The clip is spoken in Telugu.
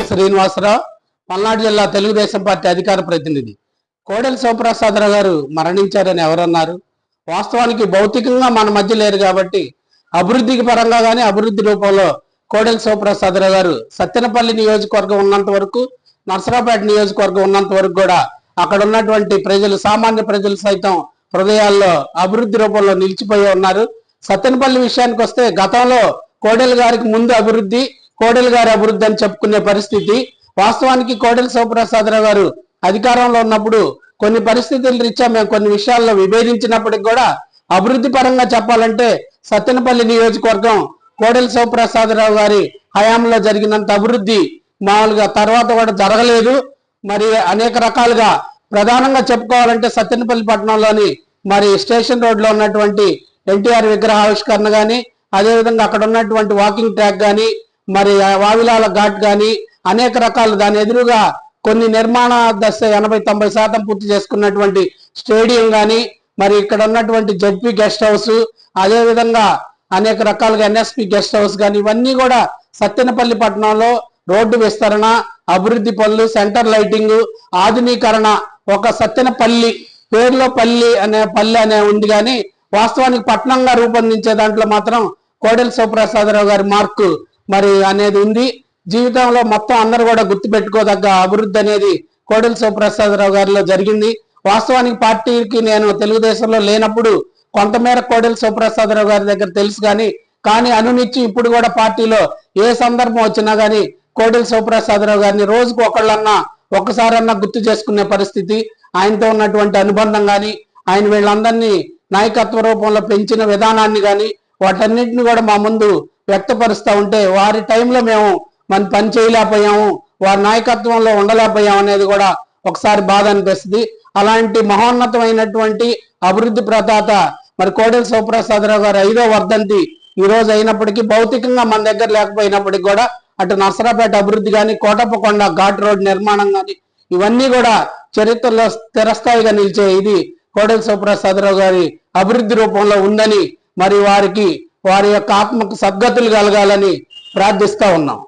శ్రీనివాసరావు, పల్నాడు జిల్లా తెలుగుదేశం పార్టీ అధికార ప్రతినిధి. కోడెల శివప్రసాదరావు గారు మరణించారని ఎవరన్నారు? వాస్తవానికి భౌతికంగా మన మధ్య లేరు కాబట్టి అభివృద్ధికి పరంగా కానీ అభివృద్ధి రూపంలో కోడెల శివప్రసాదరావు గారు సత్తెనపల్లి నియోజకవర్గం ఉన్నంత వరకు, నర్సరావుపేట నియోజకవర్గం ఉన్నంత వరకు కూడా అక్కడ ఉన్నటువంటి ప్రజలు, సామాన్య ప్రజలు సైతం హృదయాల్లో అభివృద్ధి రూపంలో నిలిచిపోయి ఉన్నారు. సత్తెనపల్లి విషయానికి వస్తే గతంలో కోడెల గారికి ముందు అభివృద్ధి, కోడెల గారి అభివృద్ధి అని చెప్పుకునే పరిస్థితి. వాస్తవానికి కోడెల శివప్రసాదరావు గారు అధికారంలో ఉన్నప్పుడు కొన్ని పరిస్థితుల రీత్యా మేము కొన్ని విషయాల్లో విభేదించినప్పటికి కూడా అభివృద్ధి పరంగా చెప్పాలంటే సత్తెనపల్లి నియోజకవర్గం కోడెల శివప్రసాదరావు గారి హయాంలో జరిగినంత అభివృద్ధి మామూలుగా తర్వాత కూడా జరగలేదు. మరి అనేక రకాలుగా ప్రధానంగా చెప్పుకోవాలంటే సత్తెనపల్లి పట్టణంలోని మరి స్టేషన్ రోడ్ లో ఉన్నటువంటి ఎన్టీఆర్ విగ్రహావిష్కరణ కానీ, అదేవిధంగా అక్కడ ఉన్నటువంటి వాకింగ్ ట్రాక్ కానీ, మరి వావిలాల ఘాట్ కానీ అనేక రకాలు, దాని ఎదురుగా కొన్ని నిర్మాణ దశ 80-90% పూర్తి చేసుకున్నటువంటి స్టేడియం కానీ, మరి ఇక్కడ ఉన్నటువంటి జడ్పీ గెస్ట్ హౌస్, అదేవిధంగా అనేక రకాలుగా ఎన్ఎస్పి గెస్ట్ హౌస్ కానీ, ఇవన్నీ కూడా సత్తెనపల్లి పట్టణంలో రోడ్డు విస్తరణ, అభివృద్ధి పనులు, సెంటర్ లైటింగ్, ఆధునీకరణ. ఒక సత్తెనపల్లి పేరులో పల్లి అనే ఉంది కానీ వాస్తవానికి పట్టణంగా రూపొందించే దాంట్లో మాత్రం కోడెల శివప్రసాదరావు గారి మార్కు మరి అనేది ఉంది. జీవితంలో మొత్తం అందరూ కూడా గుర్తుపెట్టుకోదగ్గ అభివృద్ధి అనేది కోడెల శివప్రసాదరావు గారిలో జరిగింది. వాస్తవానికి పార్టీకి నేను తెలుగుదేశంలో లేనప్పుడు కొంతమేర కోడెల శివప్రసాదరావు గారి దగ్గర తెలుసు కానీ అనునిచ్చి ఇప్పుడు కూడా పార్టీలో ఏ సందర్భం వచ్చినా కానీ కోడెల శివప్రసాదరావు గారిని రోజుకు ఒక్కసారన్నా గుర్తు చేసుకునే పరిస్థితి, ఆయనతో ఉన్నటువంటి అనుబంధం కానీ, ఆయన వీళ్ళందరినీ నాయకత్వ రూపంలో పెంచిన విధానాన్ని కానీ వాటన్నిటిని కూడా మా ముందు వ్యక్తపరుస్తూ ఉంటే వారి టైంలో మేము మన పని చేయలేకపోయాము, వారి నాయకత్వంలో ఉండలేకపోయాము అనేది కూడా ఒకసారి బాధ అనిపిస్తుంది. అలాంటి మహోన్నతమైనటువంటి అభివృద్ధి ప్రదాత మరి కోడెల శివప్రసాదరావు గారు 5వ వర్ధంతి ఈ రోజు అయినప్పటికీ భౌతికంగా మన దగ్గర లేకపోయినప్పటికీ కూడా అటు నర్సరావుపేట అభివృద్ధి కానీ, కోటప్పకొండ ఘాట్ రోడ్ నిర్మాణం కానీ ఇవన్నీ కూడా చరిత్రలో స్థిరస్థాయిగా నిలిచే ఇది కోడెల శివప్రసాదరావు గారి అభివృద్ధి రూపంలో ఉందని, మరి వారి యొక్క ఆత్మకు సద్గతులు కలగాలని ప్రార్థిస్తా ఉన్నాం.